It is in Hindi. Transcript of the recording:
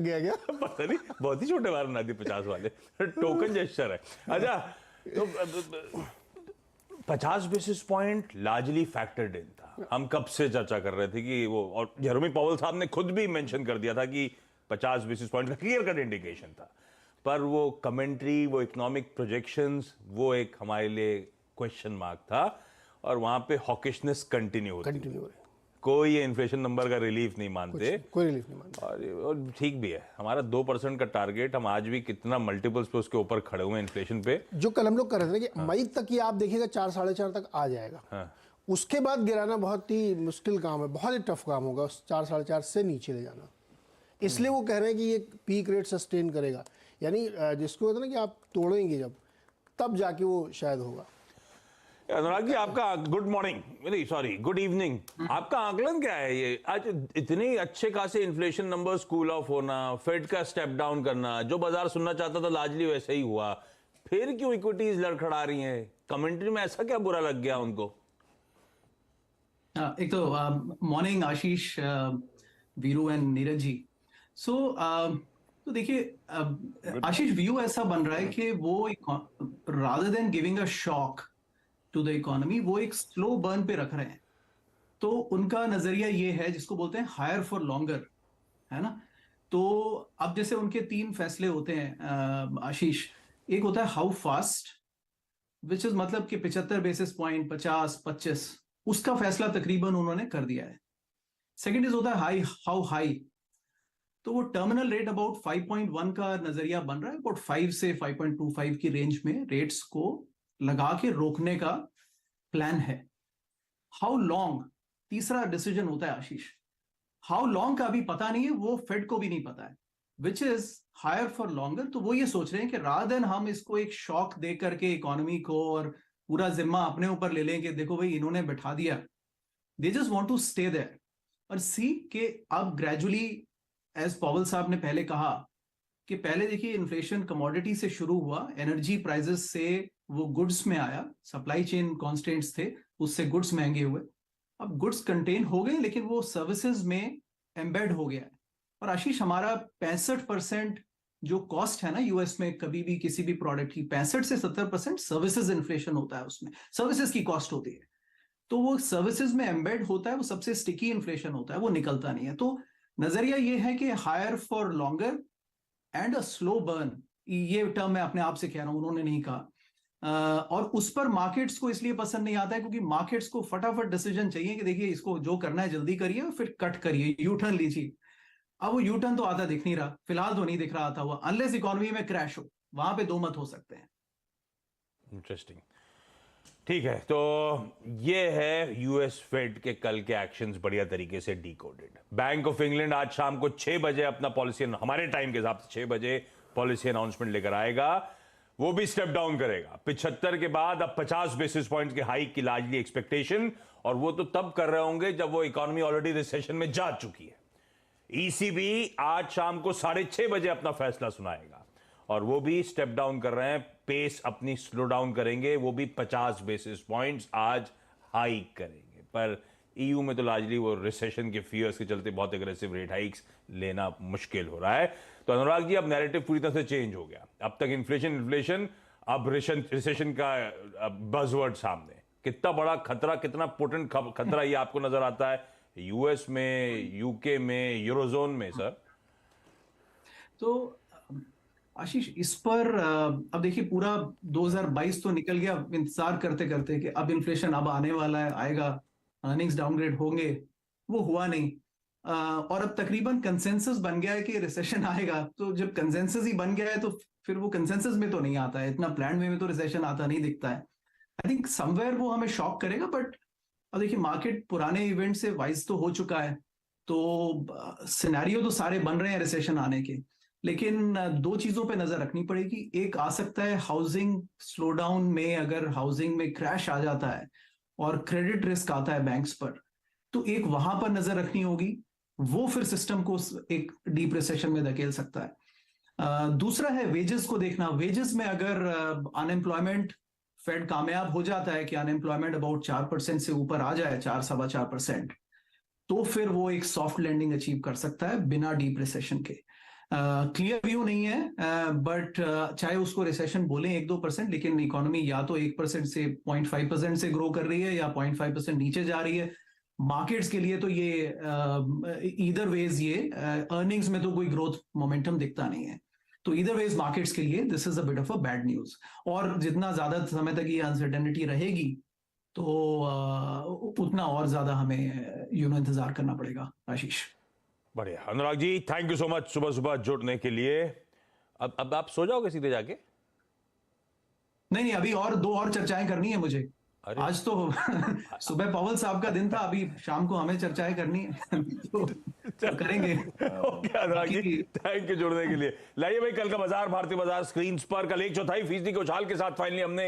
गया गया। पता नहीं, बहुत ही छोटे बार बना दिए 50 वाले। टोकन जेस्चर है। अच्छा, तो 50 बेसिस पॉइंट लार्जली फैक्टर्ड इन था। हम कब से चर्चा कर रहे थे कि वो, और जेरोमी पावेल साहब ने खुद भी मेंशन कर दिया था कि 50 बेसिस पॉइंट का क्लियर कट इंडिकेशन था। पर वो कमेंट्री, वो इकोनॉमिक प्रोजेक्शंस, वो एक हमारे लिए क्वेश्चन मार्क था, और वहां पे हॉकिशनेस कंटिन्यू होती है। कंटिन्यू हो रही है। कोई ये इन्फ्लेशन नंबर का रिलीफ नहीं मानते। कोई रिलीफ नहीं मानता। और ठीक भी है, हमारा 2% का टारगेट, हम आज भी कितना मल्टीपल्स पे उसके ऊपर खड़े हुए हैं इन्फ्लेशन पे। जो कल हम लोग कर रहे थे ना कि मई तक ये आप देखिएगा 4 साढ़े 4 तक आ जाएगा। हाँ। उसके बाद गिराना बहुत ही मुश्किल काम है, बहुत ही टफ काम होगा उस 4 साढ़े 4 से नीचे ले जाना। इसलिए वो कह रहे हैं कि ये पीक रेट सस्टेन करेगा, यानी जिसको होता है ना कि आप तोड़ेंगे जब, तब जाके वो शायद होगा। अनुराग जी, आपका गुड मॉर्निंग, नहीं सॉरी गुड इवनिंग। आपका आकलन क्या है? ये आज इतने अच्छे खासे इन्फ्लेशन नंबर्स कूल ऑफ होना, फेड का स्टेप डाउन करना, जो बाजार सुनना चाहता था लार्जली वैसे ही हुआ, फिर क्यों इक्विटीज लड़खड़ा रही हैं? कमेंट्री में ऐसा क्या बुरा लग गया उनको? एक तो morning Ashish, Veeru and Neeraj ji. So तो देखिए, आशीष, व्यू ऐसा बन रहा है कि वो rather than giving a shock to the economy, वो एक स्लो बर्न पे रख रहे हैं। तो उनका नजरिया ये है जिसको बोलते हैं हायर फॉर लॉन्गर, है ना। तो अब जैसे उनके 3 फैसले होते हैं आशीष। एक होता है हाउ फास्ट, विच इज मतलब कि 75 बेसिस पॉइंट, 50, 25, उसका फैसला तकरीबन उन्होंने कर दिया है। सेकंड इज होता है हाई, हाउ हाई। तो वो टर्मिनल रेट अबाउट 5.1 का नजरिया बन रहा है, अबाउट 5 से 5.25 की रेंज में रेट्स को लगा के रोकने का प्लान है। हाउ लॉन्ग, तीसरा डिसीजन होता है आशीष। हाउ लॉन्ग का अभी पता नहीं है, वो फेड को भी नहीं पता है, which is higher for longer. तो वो ये सोच रहे हैं कि रादर देन हम इसको एक शॉक दे करके इकोनॉमी को और पूरा जिम्मा अपने ऊपर ले लें कि देखो भाई इन्होंने बैठा दिया, they just want to stay there और सी के अब ग्रेजुअली, एज पॉवल साहब ने पहले कहा कि पहले देखिए इन्फ्लेशन कमोडिटी से शुरू हुआ, एनर्जी प्राइसेस से वो गुड्स में आया, सप्लाई चेन कॉन्स्टेंट्स थे, उससे गुड्स महंगे हुए। अब गुड्स कंटेन हो गए लेकिन वो सर्विसेज में एम्बेड हो गया है। और आशीष, हमारा 65% जो कॉस्ट है ना यूएस में, कभी भी किसी भी प्रोडक्ट की 65 से 70% सर्विसेज इन्फ्लेशन होता है, उसमें सर्विसेज की कॉस्ट होती है। तो वो सर्विसेज में एम्बेड होता है, वो सबसे स्टिकी इन्फ्लेशन होता है, वो निकलता नहीं है। तो नजरिया ये है कि higher for longer and a slow burn, ये टर्म मैं अपने आप से कह रहा हूं, उन्होंने नहीं कहा। और उस पर मार्केट्स को इसलिए पसंद नहीं आता है क्योंकि मार्केट्स को फटाफट डिसीजन चाहिए कि देखिए इसको जो करना है जल्दी करिए और फिर कट करिए, यू टर्न लीजिए। अब वो यू टर्न तो आता दिख नहीं रहा, फिलहाल तो नहीं दिख रहा था वो, अनलेस इकोनॉमी में क्रैश हो, वहां पे 2 मत हो सकते हैं। इंटरेस्टिंग। ठीक है, तो ये है यूएस फेड के कल के एक्शंस बढ़िया तरीके से डिकोडेड। बैंक ऑफ इंग्लैंड आज शाम को 6 बजे अपना पॉलिसी, हमारे टाइम के हिसाब से 6 बजे पॉलिसी अनाउंसमेंट लेकर आएगा। वो भी स्टेप डाउन करेगा 75 के बाद, अब 50 बेसिस पॉइंट्स की हाइक की लार्जली एक्सपेक्टेशन, और वो तो तब कर रहे होंगे जब वो इकोनॉमी ऑलरेडी रिसेशन में जा चुकी है। ईसीबी आज शाम को 6:30 बजे अपना फैसला सुनाएगा, और वो भी स्टेप डाउन कर रहे हैं, पेस अपनी स्लो डाउन करेंगे, वो भी 50 बेसिस पॉइंट्स आज हाइक करेंगे। पर ईयू में तो लार्जली वो रिसेशन के फियर्स के चलते बहुत एग्रेसिव रेट हाइक्स लेना मुश्किल हो रहा है। तो अनुराग जी, अब नैरेटिव पूरी तरह से चेंज हो गया। अब तक इन्फ्लेशन, अब रिसेशन का बज़वर्ड सामने। कितना बड़ा खतरा, कितना पोटेंट खतरा ये आपको नजर आता है यूएस में, यूके में, यूरोजोन में सर? तो आशीष, इस पर अब देखिए पूरा 2022 तो निकल गया इंतजार करते करते कि अब इन्फ्लेशन अब आने वाला है, आएगा, अर्निंग्स डाउनग्रेड होंगे, वो हुआ नहीं। और अब तकरीबन कंसेंसस बन गया है कि रिसेशन आएगा। तो जब कंसेंसस ही बन गया है तो फिर वो कंसेंसस में तो नहीं आता है, इतना प्लान वे में तो रिसेशन आता नहीं दिखता है। आई थिंक समवेयर वो हमें शॉक करेगा, बट अब देखिए मार्केट पुराने इवेंट से वाइज तो हो चुका है, तो सिनेरियो तो सारे बन रहे हैं रिसेशन आने के। लेकिन 2 चीजों पे नजर रखनी पड़ेगी। एक आ सकता है हाउसिंग स्लोडाउन में, अगर हाउसिंग में क्रैश आ जाता है और क्रेडिट रिस्क आता है बैंक्स पर, तो एक वहां पर नजर रखनी होगी, वो फिर सिस्टम को एक डीप रिसेशन में धकेल सकता है। दूसरा है वेजेस को देखना। वेजेस में अगर अनएम्प्लॉयमेंट, फेड कामयाब हो जाता है कि अनएम्प्लॉयमेंट अबाउट 4% से ऊपर आ जाए, 4-4.25%, तो फिर वो एक सॉफ्ट लैंडिंग अचीव कर सकता है बिना डीप रिसेशन के। क्लियर व्यू नहीं है, बट चाहे उसको रिसेशन बोलें 1-2%, लेकिन इकोनॉमी या तो 1% से 0.5% से ग्रो कर रही है या 0.5% नीचे जा रही है। मार्केट्स के लिए तो ये ईदर वेज ये अर्निंग्स में तो कोई ग्रोथ मोमेंटम दिखता नहीं है। तो ईदर वेज मार्केट्स के लिए this is a bit of a bad news. और जितना ज्यादा समय तक ये अनसर्टेनिटी रहेगी तो उतना और ज्यादा हमें इंतजार करना पड़ेगा। आशीष, बढ़िया। Anurag ji, thank you so much सुबह सुबह जुड़ने के लिए। अब आप सो जाओगे सीधे जाके? नहीं, अभी और 2 और चर्चाएं करनी है मुझे। अरे आज तो सुबह पवल साहब का दिन था, अभी शाम को हमें चर्चाएं करनी है तो करेंगे। ओके अनुराग जी, बाकी थैंक यू जुड़ने के लिए। लाइए भाई, कल का बाजार, भारतीय बाजार स्क्रीन पर कल 1/4% की उछाल के साथ फाइनली हमने